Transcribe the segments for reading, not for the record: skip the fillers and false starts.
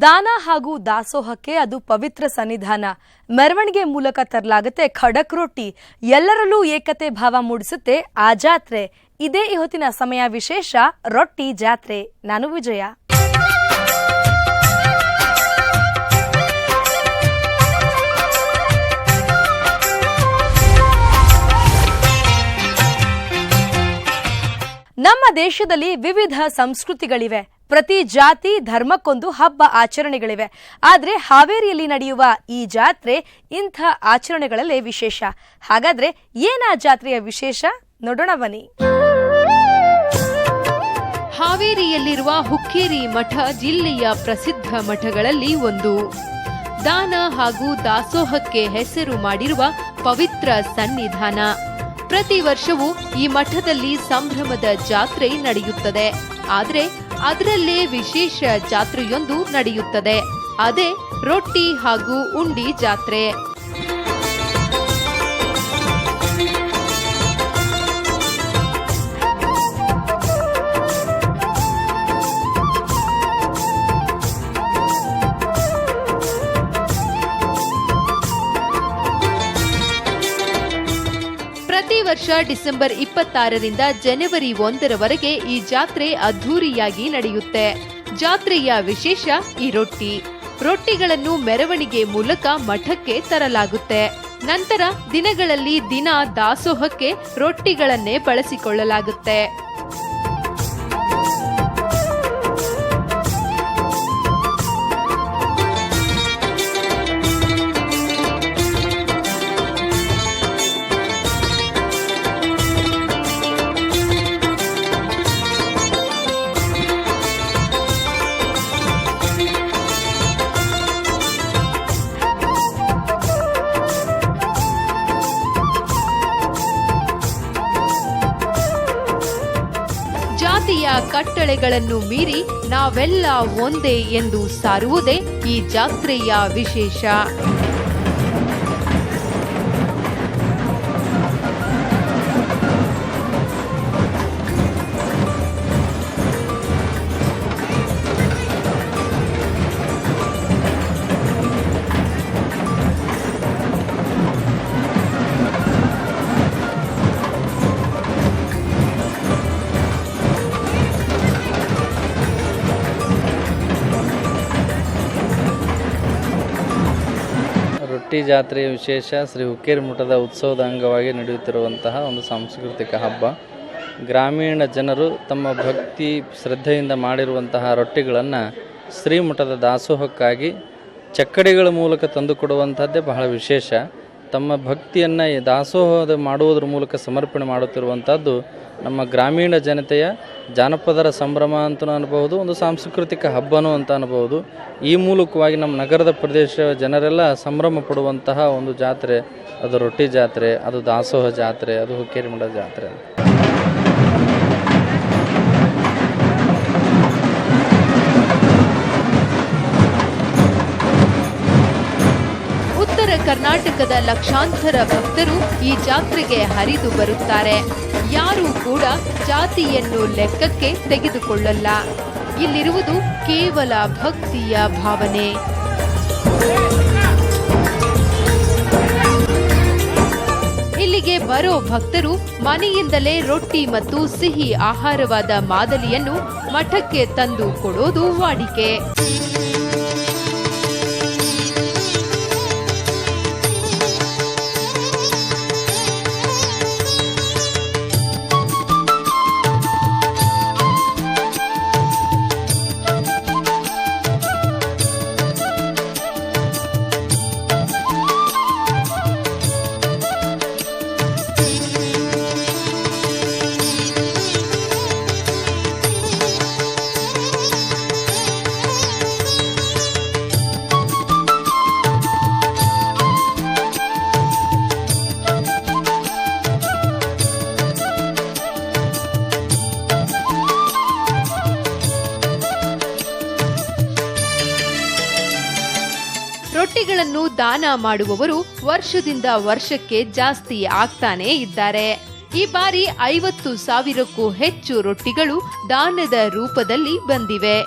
ದಾನ ಹಾಗೂ ದಾಸೋಹಕ್ಕೆ ಅದು ಪವಿತ್ರ ಸನ್ನಿಧಾನ. ಮೆರವಣಿಗೆ ಮೂಲಕ ತರಲಾಗುತ್ತೆ ಖಡಕ್ ರೊಟ್ಟಿ. ಎಲ್ಲರಲ್ಲೂ ಏಕತೆ ಭಾವ ಮೂಡಿಸುತ್ತೆ ಆ ಜಾತ್ರೆ. ಇದೇ ಇವತ್ತಿನ ಸಮಯ ವಿಶೇಷ ರೊಟ್ಟಿ ಜಾತ್ರೆ. ನಾನು ವಿಜಯ. ನಮ್ಮ ದೇಶದಲ್ಲಿ ವಿವಿಧ ಸಂಸ್ಕೃತಿಗಳಿವೆ. ಪ್ರತಿ ಜಾತಿ ಧರ್ಮಕ್ಕೊಂದು ಹಬ್ಬ ಆಚರಣೆಗಳಿವೆ. ಆದರೆ ಹಾವೇರಿಯಲ್ಲಿ ನಡೆಯುವ ಈ ಜಾತ್ರೆ ಇಂಥ ಆಚರಣೆಗಳಲ್ಲೇ ವಿಶೇಷ. ಹಾಗಾದ್ರೆ ಏನಾ ಜಾತ್ರೆಯ ವಿಶೇಷ ನೋಡೋಣ ಬನ್ನಿ. ಹಾವೇರಿಯಲ್ಲಿರುವ ಹುಕ್ಕೇರಿ ಮಠ ಜಿಲ್ಲೆಯ ಪ್ರಸಿದ್ಧ ಮಠಗಳಲ್ಲಿ ಒಂದು. ದಾನ ಹಾಗೂ ದಾಸೋಹಕ್ಕೆ ಹೆಸರು ಮಾಡಿರುವ ಪವಿತ್ರ ಸನ್ನಿಧಾನ. ಪ್ರತಿ ವರ್ಷವೂ ಈ ಮಠದಲ್ಲಿ ಸಂಭ್ರಮದ ಜಾತ್ರೆ ನಡೆಯುತ್ತದೆ. ಆದರೆ ಅದರಲ್ಲೇ ವಿಶೇಷ ಜಾತ್ರೆಯೊಂದು ನಡೆಯುತ್ತದೆ. ಅದೇ ರೊಟ್ಟಿ ಹಾಗೂ ಉಂಡಿ ಜಾತ್ರೆ. ಪ್ರತಿ ವರ್ಷ ಡಿಸೆಂಬರ್ 26ರಿಂದ ಜನವರಿ 1ರವರೆಗೆ ಈ ಜಾತ್ರೆ ಅದ್ಧೂರಿಯಾಗಿ ನಡೆಯುತ್ತೆ. ಜಾತ್ರೆಯ ವಿಶೇಷ ಈ ರೊಟ್ಟಿ. ರೊಟ್ಟಿಗಳನ್ನು ಮೆರವಣಿಗೆ ಮೂಲಕ ಮಠಕ್ಕೆ ತರಲಾಗುತ್ತೆ. ನಂತರ ದಿನಗಳಲ್ಲಿ ದಿನ ದಾಸೋಹಕ್ಕೆ ರೊಟ್ಟಿಗಳನ್ನೇ ಬಳಸಿಕೊಳ್ಳಲಾಗುತ್ತೆ. ಜಾತಿಯ ಕಟ್ಟಳೆಗಳನ್ನು ಮೀರಿ ನಾವೆಲ್ಲ ಒಂದೇ ಎಂದು ಸಾರುವುದೇ ಈ ಜಾತ್ರೆಯ ವಿಶೇಷ. ರೊಟ್ಟಿ ಜಾತ್ರೆಯ ವಿಶೇಷ ಶ್ರೀ ಹುಕ್ಕೇರಿ ಮಠದ ಉತ್ಸವದ ಅಂಗವಾಗಿ ನಡೆಯುತ್ತಿರುವಂತಹ ಒಂದು ಸಾಂಸ್ಕೃತಿಕ ಹಬ್ಬ. ಗ್ರಾಮೀಣ ಜನರು ತಮ್ಮ ಭಕ್ತಿ ಶ್ರದ್ಧೆಯಿಂದ ಮಾಡಿರುವಂತಹ ರೊಟ್ಟಿಗಳನ್ನು ಶ್ರೀಮಠದ ದಾಸೋಹಕ್ಕಾಗಿ ಚಕ್ಕಡಿಗಳ ಮೂಲಕ ತಂದುಕೊಡುವಂಥದ್ದೇ ಬಹಳ ವಿಶೇಷ. ತಮ್ಮ ಭಕ್ತಿಯನ್ನು ದಾಸೋಹದ ಮಾಡುವುದರ ಮೂಲಕ ಸಮರ್ಪಣೆ ಮಾಡುತ್ತಿರುವಂಥದ್ದು ನಮ್ಮ ಗ್ರಾಮೀಣ ಜನತೆಯ ಜಾನಪದರ ಸಂಭ್ರಮ ಅಂತಲೂ ಅನ್ಬೋದು, ಒಂದು ಸಾಂಸ್ಕೃತಿಕ ಹಬ್ಬನೂ ಅಂತ ಅನ್ಬೋದು. ಈ ಮೂಲಕವಾಗಿ ನಮ್ಮ ನಗರದ ಪ್ರದೇಶ ಜನರೆಲ್ಲ ಸಂಭ್ರಮ ಪಡುವಂತಹ ಒಂದು ಜಾತ್ರೆ ಅದು ರೊಟ್ಟಿ ಜಾತ್ರೆ, ಅದು ದಾಸೋಹ ಜಾತ್ರೆ, ಅದು ಹುಕ್ಕೇರಿ ಮಠದ ಜಾತ್ರೆ. ಉತ್ತರ ಕರ್ನಾಟಕದ ಲಕ್ಷಾಂತರ ಭಕ್ತರು ಈ ಜಾತ್ರೆಗೆ ಹರಿದು ಬರುತ್ತಾರೆ. ಯಾರೂ ಕೂಡ ಜಾತಿಯನ್ನು ಲೆಕ್ಕಕ್ಕೆ ತೆಗೆದುಕೊಳ್ಳಲ್ಲ. ಇಲ್ಲಿರುವುದು ಕೇವಲ ಭಕ್ತಿಯ ಭಾವನೆ. ಇಲ್ಲಿಗೆ ಬರೋ ಭಕ್ತರು ಮನೆಯಿಂದಲೇ ರೊಟ್ಟಿ ಮತ್ತು ಸಿಹಿ ಆಹಾರವಾದ ಮಾದಲಿಯನ್ನು ಮಠಕ್ಕೆ ತಂದು ಕೊಡೋದು ವಾಡಿಕೆ. ರೊಟ್ಟಿಗಳನ್ನು ದಾನ ಮಾಡುವವರು ವರ್ಷದಿಂದ ವರ್ಷಕ್ಕೆ ಜಾಸ್ತಿ ಆಗ್ತಾನೇ ಇದ್ದಾರೆ. ಈ ಬಾರಿ 50,000ಕ್ಕೂ ಹೆಚ್ಚು ರೊಟ್ಟಿಗಳು ದಾನದ ರೂಪದಲ್ಲಿ ಬಂದಿವೆ.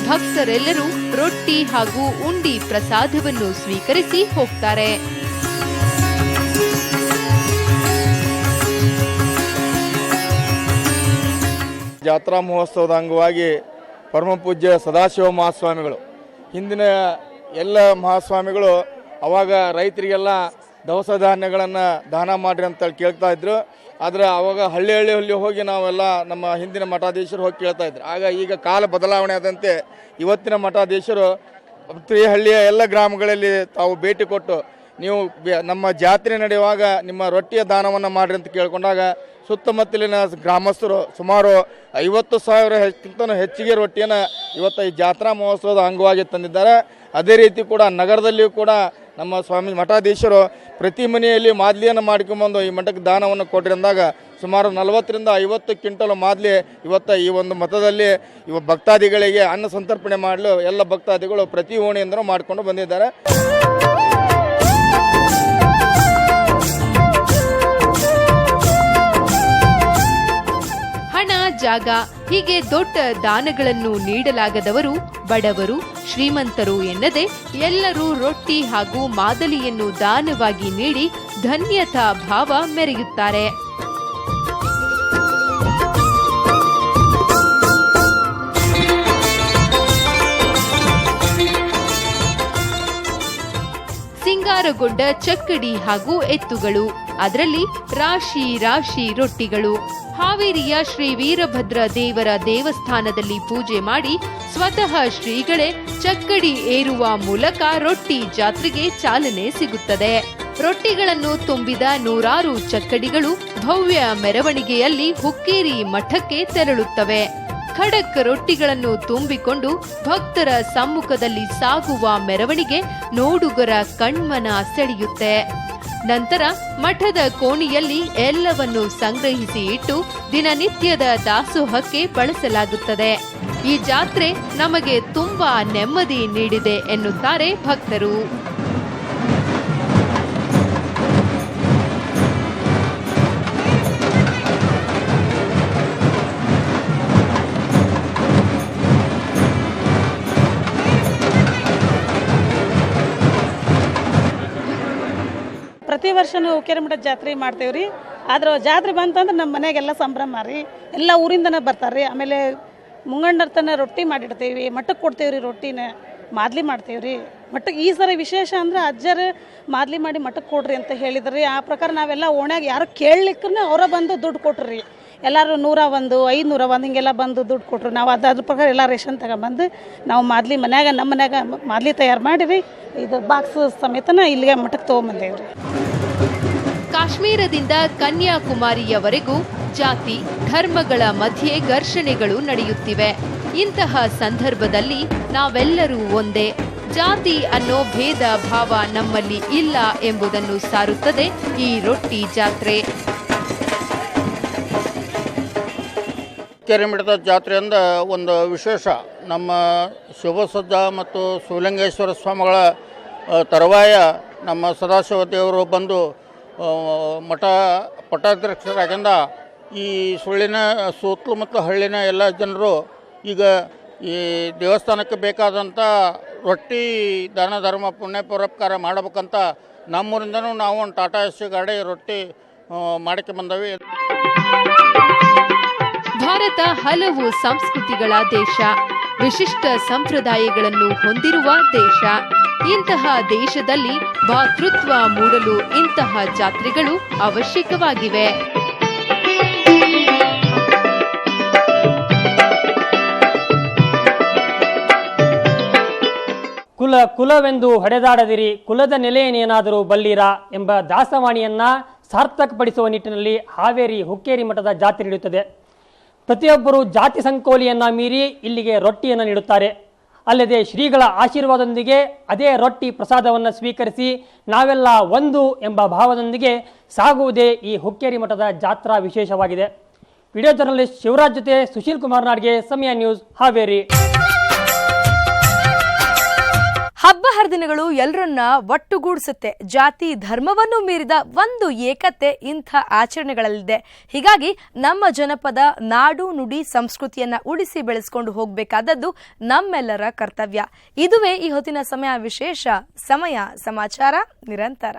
ಭಕ್ತರೆಲ್ಲರೂ ರೊಟ್ಟಿ ಹಾಗೂ ಉಂಡಿ ಪ್ರಸಾದವನ್ನು ಸ್ವೀಕರಿಸಿ ಹೋಗ್ತಾರೆ. ಜಾತ್ರಾ ಮಹೋತ್ಸವದ ಅಂಗವಾಗಿ ಪರಮ ಪೂಜ್ಯ ಸದಾಶಿವ ಮಹಾಸ್ವಾಮಿಗಳು, ಹಿಂದಿನ ಎಲ್ಲ ಮಹಾಸ್ವಾಮಿಗಳು ಅವಾಗ ರೈತರಿಗೆಲ್ಲ ದವಸ ಧಾನ್ಯಗಳನ್ನು ದಾನ ಮಾಡಿರಿ ಅಂತೇಳಿ ಕೇಳ್ತಾ ಇದ್ರು. ಆದರೆ ಅವಾಗ ಹಳ್ಳಿ ಹೋಗಿ ನಾವೆಲ್ಲ ನಮ್ಮ ಹಿಂದಿನ ಮಠಾಧೀಶರು ಹೋಗಿ ಕೇಳ್ತಾ ಇದ್ರು. ಈಗ ಕಾಲ ಬದಲಾವಣೆ ಆದಂತೆ ಇವತ್ತಿನ ಮಠಾಧೀಶರು ಪ್ರತಿ ಹಳ್ಳಿಯ ಎಲ್ಲ ಗ್ರಾಮಗಳಲ್ಲಿ ತಾವು ಭೇಟಿ ಕೊಟ್ಟು ನೀವು ನಮ್ಮ ಜಾತ್ರೆ ನಡೆಯುವಾಗ ನಿಮ್ಮ ರೊಟ್ಟಿಯ ದಾನವನ್ನು ಮಾಡಿರಿ ಅಂತ ಕೇಳ್ಕೊಂಡಾಗ ಸುತ್ತಮುತ್ತಲಿನ ಗ್ರಾಮಸ್ಥರು ಸುಮಾರು 50,000ಕ್ಕಿಂತ ಹೆಚ್ಚಿಗೆ ರೊಟ್ಟಿಯನ್ನು ಇವತ್ತು ಈ ಜಾತ್ರಾ ಮಹೋತ್ಸವದ ಅಂಗವಾಗಿ ತಂದಿದ್ದಾರೆ. ಅದೇ ರೀತಿ ಕೂಡ ನಗರದಲ್ಲಿಯೂ ಕೂಡ ನಮ್ಮ ಸ್ವಾಮಿ ಮಠಾಧೀಶರು ಪ್ರತಿ ಮನೆಯಲ್ಲಿ ಮಾದಲಿಯನ್ನು ಮಾಡ್ಕೊಂಬಂದು ಈ ಮಠಕ್ಕೆ ದಾನವನ್ನು ಕೊಟ್ಟರೆ ಅಂದಾಗ ಸುಮಾರು 40ರಿಂದ 50 ಕ್ವಿಂಟಲ್ ಮಾದಲಿ ಇವತ್ತು ಈ ಒಂದು ಮಠದಲ್ಲಿ ಭಕ್ತಾದಿಗಳಿಗೆ ಅನ್ನ ಸಂತರ್ಪಣೆ ಮಾಡಲು ಎಲ್ಲ ಭಕ್ತಾದಿಗಳು ಪ್ರತಿ ಓಣಿಯಿಂದಲೂ ಮಾಡಿಕೊಂಡು ಬಂದಿದ್ದಾರೆ. ಹಣ, ಜಾಗ ಹೀಗೆ ದೊಡ್ಡ ದಾನಗಳನ್ನು ನೀಡಲಾಗದವರು, ಬಡವರು, ಶ್ರೀಮಂತರು ಎನ್ನದೆ ಎಲ್ಲರೂ ರೊಟ್ಟಿ ಹಾಗೂ ಮಾದಲಿಯನ್ನು ದಾನವಾಗಿ ನೀಡಿ ಧನ್ಯತಾ ಭಾವ ಮೆರೆಯುತ್ತಾರೆ. ಸಿಂಗಾರಗೊಂಡ ಚಕ್ಕಡಿ ಹಾಗೂ ಎತ್ತುಗಳು, ಅದರಲ್ಲಿ ರಾಶಿ ರಾಶಿ ರೊಟ್ಟಿಗಳು. ಹಾವೇರಿಯ ಶ್ರೀ ವೀರಭದ್ರ ದೇವರ ದೇವಸ್ಥಾನದಲ್ಲಿ ಪೂಜೆ ಮಾಡಿ ಸ್ವತಃ ಶ್ರೀಗಳೇ ಚಕ್ಕಡಿ ಏರುವ ಮೂಲಕ ರೊಟ್ಟಿ ಜಾತ್ರೆಗೆ ಚಾಲನೆ ಸಿಗುತ್ತದೆ. ರೊಟ್ಟಿಗಳನ್ನು ತುಂಬಿದ ನೂರಾರು ಚಕ್ಕಡಿಗಳು ಭವ್ಯ ಮೆರವಣಿಗೆಯಲ್ಲಿ ಹುಕ್ಕೇರಿ ಮಠಕ್ಕೆ ತೆರಳುತ್ತವೆ. ಖಡಕ್ ರೊಟ್ಟಿಗಳನ್ನು ತುಂಬಿಕೊಂಡು ಭಕ್ತರ ಸಮ್ಮುಖದಲ್ಲಿ ಸಾಗುವ ಮೆರವಣಿಗೆ ನೋಡುಗರ ಕಣ್ಮನ ಸೆಳೆಯುತ್ತೆ. ನಂತರ ಮಠದ ಕೋಣೆಯಲ್ಲಿ ಎಲ್ಲವನ್ನು ಸಂಗ್ರಹಿಸಿ ಇಟ್ಟು ದಿನನಿತ್ಯದ ದಾಸೋಹಕ್ಕೆ ಬಳಸಲಾಗುತ್ತದೆ. ಈ ಜಾತ್ರೆ ನಮಗೆ ತುಂಬಾ ನೆಮ್ಮದಿ ನೀಡಿದೆ ಎನ್ನುತ್ತಾರೆ ಭಕ್ತರು. ಪ್ರತಿ ವರ್ಷನೂ ಹುಕ್ಕೇರಿ ಮಠದ ಜಾತ್ರೆ ಮಾಡ್ತೇವೆ ರೀ. ಆದ್ರೆ ಜಾತ್ರೆ ಬಂತಂದ್ರೆ ನಮ್ಮ ಮನೆಗೆಲ್ಲ ಸಂಭ್ರಮ ರೀ. ಎಲ್ಲ ಊರಿಂದನೇ ಬರ್ತಾರೆ ರೀ. ಆಮೇಲೆ ಮುಂಗಂಡರ್ತನ ರೊಟ್ಟಿ ಮಾಡಿಡ್ತೇವೆ, ಮಠಕ್ಕೆ ಕೊಡ್ತೇವೆ ರೀ. ರೊಟ್ಟಿನ ಮಾದಲಿ ಮಾಡ್ತೇವೆ ರೀ ಮಠಕ್ಕೆ. ಈ ಸರಿ ವಿಶೇಷ ಅಂದ್ರೆ ಅಜ್ಜರು ಮಾದಲಿ ಮಾಡಿ ಮಠಕ್ಕೆ ಕೊಡ್ರಿ ಅಂತ ಹೇಳಿದ್ರಿ. ಆ ಪ್ರಕಾರ ನಾವೆಲ್ಲ ಓಣ್ಯಾಗ ಯಾರು ಕೇಳಲಿಕ್ಕೂ ಅವರ ಬಂದು ದುಡ್ಡು ಕೊಟ್ರಿ. ಎಲ್ಲರೂ 101, 501 ಹಿಂಗೆಲ್ಲ ಬಂದು ದುಡ್ಡು ಕೊಟ್ಟರು. ನಾವು ಅದ್ರ ಪ್ರಕಾರ ಎಲ್ಲ ರೇಷನ್ ತಗೊಂಬಂದು ನಾವು ಮಾದಲಿ ನಮ್ಮ ಮನ್ಯಾಗ ಮಾದಲಿ ತಯಾರು ಮಾಡಿರಿ. ಇದು ಬಾಕ್ಸ್ ಸಮೇತನ ಇಲ್ಲಿಗೆ ಮಠಕ್ಕೆ ತೊಗೊಂಬಂದೇವ್ರಿ. ಕಾಶ್ಮೀರದಿಂದ ಕನ್ಯಾಕುಮಾರಿಯವರೆಗೂ ಜಾತಿ ಧರ್ಮಗಳ ಮಧ್ಯೆ ಘರ್ಷಣೆಗಳು ನಡೆಯುತ್ತಿವೆ. ಇಂತಹ ಸಂದರ್ಭದಲ್ಲಿ ನಾವೆಲ್ಲರೂ ಒಂದೇ. ಜಾತಿ ಅನ್ನೋ ಭೇದ ಭಾವ ನಮ್ಮಲ್ಲಿ ಇಲ್ಲ ಎಂಬುದನ್ನು ಸಾರುತ್ತದೆ ಈ ರೊಟ್ಟಿ ಜಾತ್ರೆ. ಹುಕ್ಕೇರಿ ಮಠದ ಜಾತ್ರೆಯಿಂದ ಒಂದು ವಿಶೇಷ, ನಮ್ಮ ಶಿವಸಜ್ಜ ಮತ್ತು ಶಿವಲಿಂಗೇಶ್ವರ ಸ್ವಾಮಿಗಳ ತರುವಾಯ ನಮ್ಮ ಸದಾಶಿವ ದೇವರು ಬಂದು ಪಟ್ಟಾಧ್ಯಕ್ಷರಾಗಿಂದ ಈ ಸುಳ್ಳಿನ ಸುತ್ತಮುತ್ತ ಹಳ್ಳಿನ ಎಲ್ಲ ಜನರು ಈಗ ಈ ದೇವಸ್ಥಾನಕ್ಕೆ ಬೇಕಾದಂಥ ರೊಟ್ಟಿ ದಾನ ಧರ್ಮ ಪುಣ್ಯ ಪರೋಪಕಾರ ಮಾಡಬೇಕಂತ ನಮ್ಮೂರಿಂದನೂ ನಾವು ಒಂದು ಟಾಟಾ ಎಸ್ ಗಾಡಿ ರೊಟ್ಟಿ ಮಾಡಕ್ಕೆ ಬಂದವಿ. ಭಾರತ ಹಲವು ಸಂಸ್ಕೃತಿಗಳ ದೇಶ, ವಿಶಿಷ್ಟ ಸಂಪ್ರದಾಯಗಳನ್ನು ಹೊಂದಿರುವ ದೇಶ. ಇಂತಹ ದೇಶದಲ್ಲಿ ಭಾತೃತ್ವ ಮೂಡಲು ಇಂತಹ ಜಾತ್ರೆಗಳು ಅವಶ್ಯಕವಾಗಿವೆ. ಕುಲವೆಂದು ಹೊಡೆದಾಡದಿರಿ, ಕುಲದ ನೆಲೆಯನ್ನೇನಾದರೂ ಬಲ್ಲಿರ ಎಂಬ ದಾಸವಾಣಿಯನ್ನ ಸಾರ್ಥಕಪಡಿಸುವ ನಿಟ್ಟಿನಲ್ಲಿ ಹಾವೇರಿ ಹುಕ್ಕೇರಿ ಮಠದ ಜಾತ್ರೆ ನಡೆಯುತ್ತದೆ. ಪ್ರತಿಯೊಬ್ಬರು ಜಾತಿ ಸಂಕೋಲಿಯನ್ನ ಮೀರಿ ಇಲ್ಲಿಗೆ ರೊಟ್ಟಿಯನ್ನು ನೀಡುತ್ತಾರೆ. ಅಲ್ಲದೆ ಶ್ರೀಗಳ ಆಶೀರ್ವಾದದೊಂದಿಗೆ ಅದೇ ರೊಟ್ಟಿ ಪ್ರಸಾದವನ್ನು ಸ್ವೀಕರಿಸಿ ನಾವೆಲ್ಲ ಒಂದು ಎಂಬ ಭಾವದೊಂದಿಗೆ ಸಾಗುವುದೇ ಈ ಹುಕ್ಕೇರಿ ಮಠದ ಜಾತ್ರಾ ವಿಶೇಷವಾಗಿದೆ. ವಿಡಿಯೋ ಜರ್ನಲಿಸ್ಟ್ ಶಿವರಾಜ್ ಜೊತೆ ಸುಶೀಲ್ ಕುಮಾರ್ ನಾಡ್ಗೆ, ಸಮಯ ನ್ಯೂಸ್, ಹಾವೇರಿ. ಹಬ್ಬ ಹರಿದಿನಗಳು ಎಲ್ಲರನ್ನ ಒಟ್ಟುಗೂಡಿಸುತ್ತೆ. ಜಾತಿ ಧರ್ಮವನ್ನು ಮೀರಿದ ಒಂದು ಏಕತೆ ಇಂಥ ಆಚರಣೆಗಳಲ್ಲಿದೆ. ಹೀಗಾಗಿ ನಮ್ಮ ಜನಪದ ನಾಡು ನುಡಿ ಸಂಸ್ಕೃತಿಯನ್ನ ಉಳಿಸಿ ಬೆಳೆಸಿಕೊಂಡು ಹೋಗಬೇಕಾದದ್ದು ನಮ್ಮೆಲ್ಲರ ಕರ್ತವ್ಯ. ಇದುವೇ ಈ ಹೊತ್ತಿನ ಸಮಯ ವಿಶೇಷ. ಸಮಯ ಸಮಾಚಾರ ನಿರಂತರ.